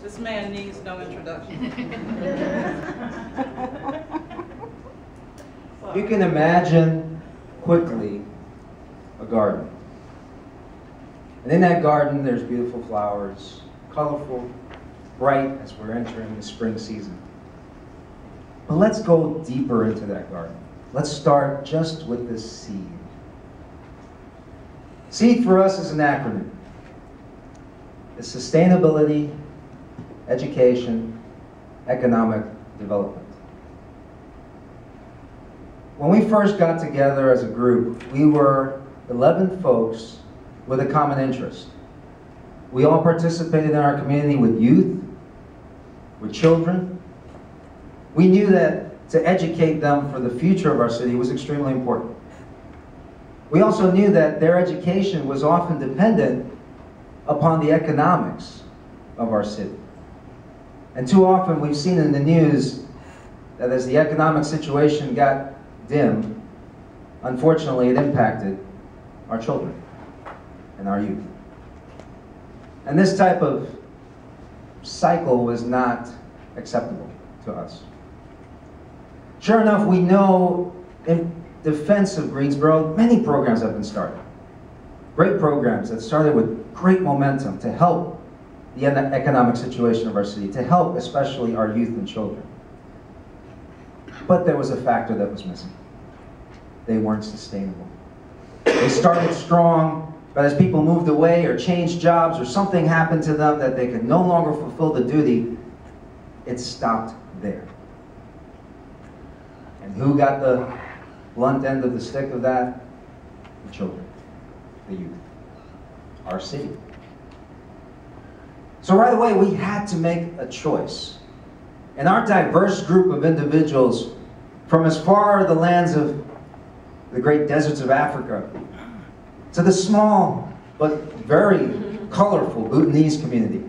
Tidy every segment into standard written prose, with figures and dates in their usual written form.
This man needs no introduction. You can imagine quickly a garden. And in that garden, there's beautiful flowers, colorful, bright as we're entering the spring season. But let's go deeper into that garden. Let's start just with the seed. SEED for us is an acronym. It's sustainability, education, economic development. When we first got together as a group, we were 11 folks with a common interest. We all participated in our community with youth, with children. We knew that to educate them for the future of our city was extremely important. We also knew that their education was often dependent upon the economics of our city. And too often we've seen in the news that as the economic situation got dim, unfortunately it impacted our children and our youth. And this type of cycle was not acceptable to us. Sure enough, we know in defense of Greensboro, many programs have been started. Great programs that started with great momentum to help the economic situation of our city, to help especially our youth and children. But there was a factor that was missing. They weren't sustainable. They started strong, but as people moved away or changed jobs or something happened to them that they could no longer fulfill the duty, it stopped there. And who got the blunt end of the stick of that? The children, the youth, our city. So right away, we had to make a choice. And our diverse group of individuals, from as far the lands of the great deserts of Africa, to the small but very colorful Bhutanese community,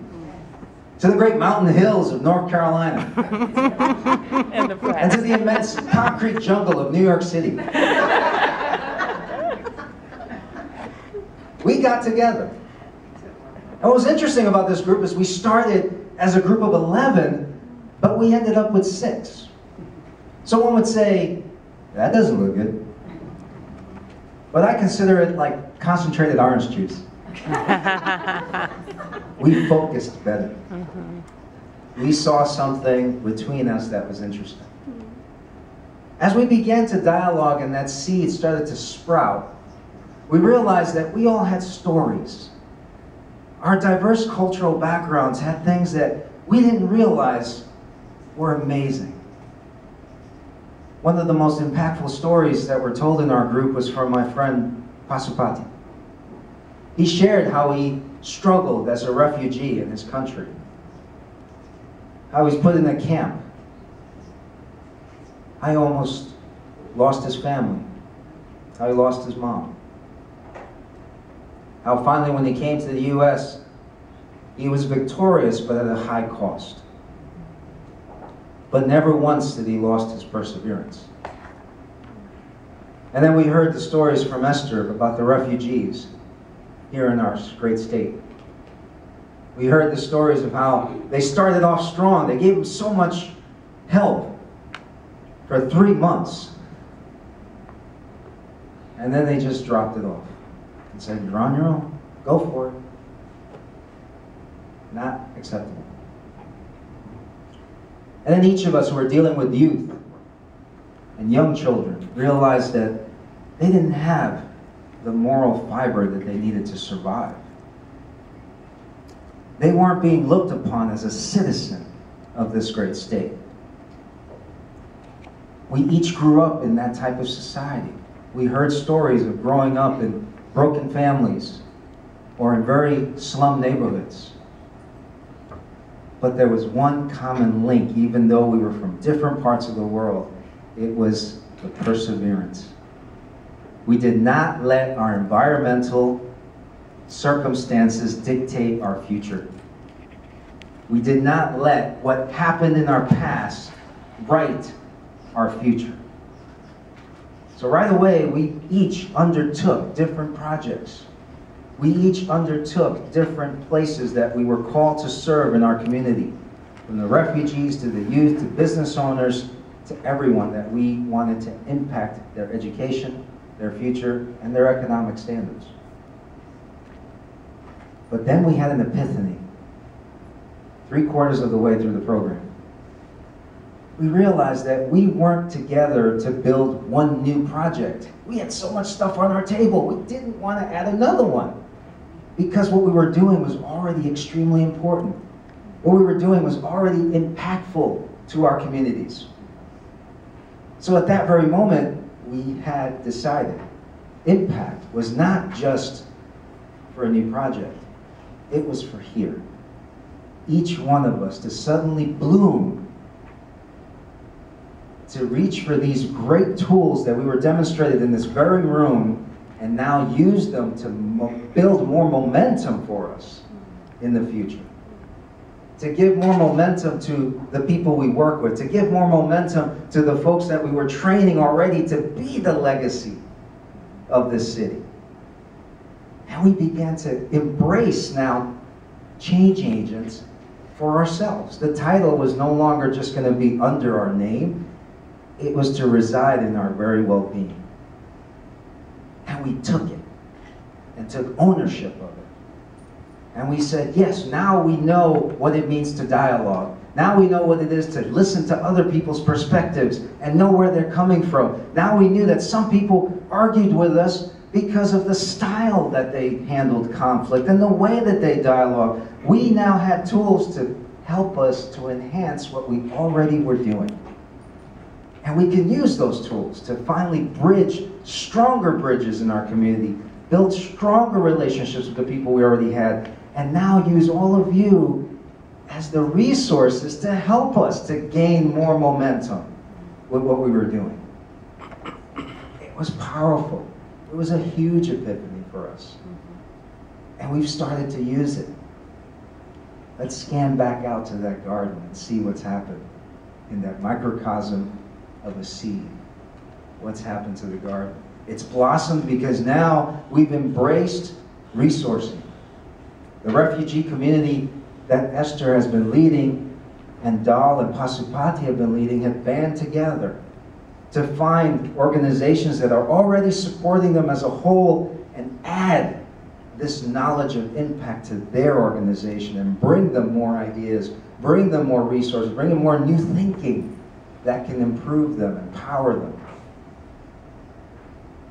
to the great mountain hills of North Carolina, and to the immense concrete jungle of New York City. We got together. And what was interesting about this group is we started as a group of 11, but we ended up with 6. So one would say, that doesn't look good. But I consider it like concentrated orange juice. We focused better. We saw something between us that was interesting. As we began to dialogue and that seed started to sprout, we realized that we all had stories. Our diverse cultural backgrounds had things that we didn't realize were amazing. One of the most impactful stories that were told in our group was from my friend Pasupati. He shared how he struggled as a refugee in his country, how he's put in a camp, how he almost lost his family, how he lost his mom, how finally when he came to the U.S., he was victorious but at a high cost. But never once did he lose his perseverance. And then we heard the stories from Esther about the refugees here in our great state. We heard the stories of how they started off strong. They gave them so much help for 3 months. And then they just dropped it off and said, you're on your own, go for it. Not acceptable. And then each of us who are dealing with youth and young children realized that they didn't have the moral fiber that they needed to survive. They weren't being looked upon as a citizen of this great state. We each grew up in that type of society. We heard stories of growing up in broken families or in very slum neighborhoods. But there was one common link, even though we were from different parts of the world. It was the perseverance. We did not let our environmental circumstances dictate our future. We did not let what happened in our past write our future. So right away, we each undertook different projects. We each undertook different places that we were called to serve in our community, from the refugees to the youth to business owners to everyone that we wanted to impact their education, their future, and their economic standards. But then we had an epiphany, 3/4 of the way through the program. We realized that we weren't together to build one new project. We had so much stuff on our table, we didn't want to add another one, because what we were doing was already extremely important. What we were doing was already impactful to our communities. So at that very moment, we had decided impact was not just for a new project, it was for here. Each one of us to suddenly bloom, to reach for these great tools that we were demonstrated in this very room, and now use them to build more momentum for us in the future. To give more momentum to the people we work with, to give more momentum to the folks that we were training already to be the legacy of this city. And we began to embrace now change agents for ourselves. The title was no longer just going to be under our name, it was to reside in our very well-being. And we took it and took ownership of it. And we said, yes, now we know what it means to dialogue. Now we know what it is to listen to other people's perspectives and know where they're coming from. Now we knew that some people argued with us because of the style that they handled conflict and the way that they dialogued. We now had tools to help us to enhance what we already were doing. And we can use those tools to finally bridge stronger bridges in our community, build stronger relationships with the people we already had, and now use all of you as the resources to help us to gain more momentum with what we were doing. It was powerful. It was a huge epiphany for us. And we've started to use it. Let's scan back out to that garden and see what's happened in that microcosm of a seed. What's happened to the garden? It's blossomed because now we've embraced resourcing. The refugee community that Esther has been leading and Dal and Pasupati have been leading have band together to find organizations that are already supporting them as a whole and add this knowledge of impact to their organization and bring them more ideas, bring them more resources, bring them more new thinking that can improve them, empower them.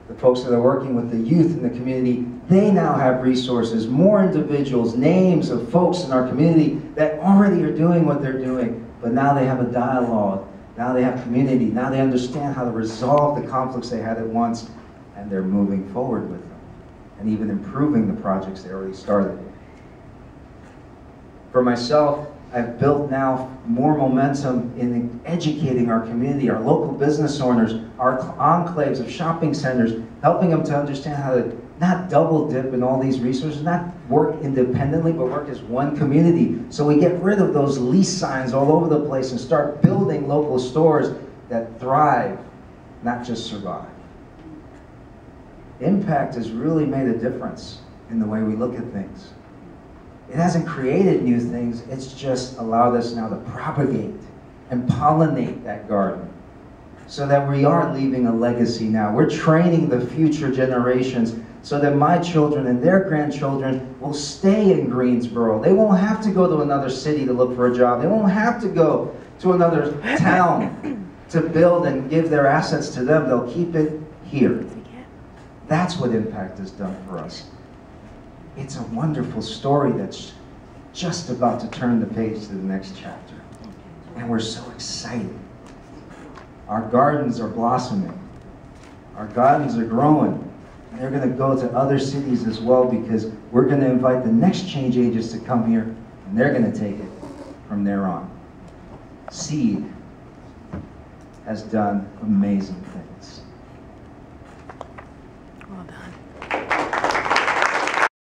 The folks that are working with the youth in the community, they now have resources, more individuals, names of folks in our community that already are doing what they're doing, but now they have a dialogue, now they have community, now they understand how to resolve the conflicts they had at once, and they're moving forward with them, and even improving the projects they already started. For myself, I've built now more momentum in educating our community, our local business owners, our enclaves of shopping centers, helping them to understand how to not double dip in all these resources, not work independently, but work as one community. So we get rid of those lease signs all over the place and start building local stores that thrive, not just survive. Impact has really made a difference in the way we look at things. It hasn't created new things, it's just allowed us now to propagate and pollinate that garden so that we are leaving a legacy now. We're training the future generations so that my children and their grandchildren will stay in Greensboro. They won't have to go to another city to look for a job. They won't have to go to another town to build and give their assets to them. They'll keep it here. That's what impact has done for us. It's a wonderful story that's just about to turn the page to the next chapter. And we're so excited. Our gardens are blossoming. Our gardens are growing. And they're going to go to other cities as well, because we're going to invite the next change agents to come here, and they're going to take it from there on. Seed has done amazing things.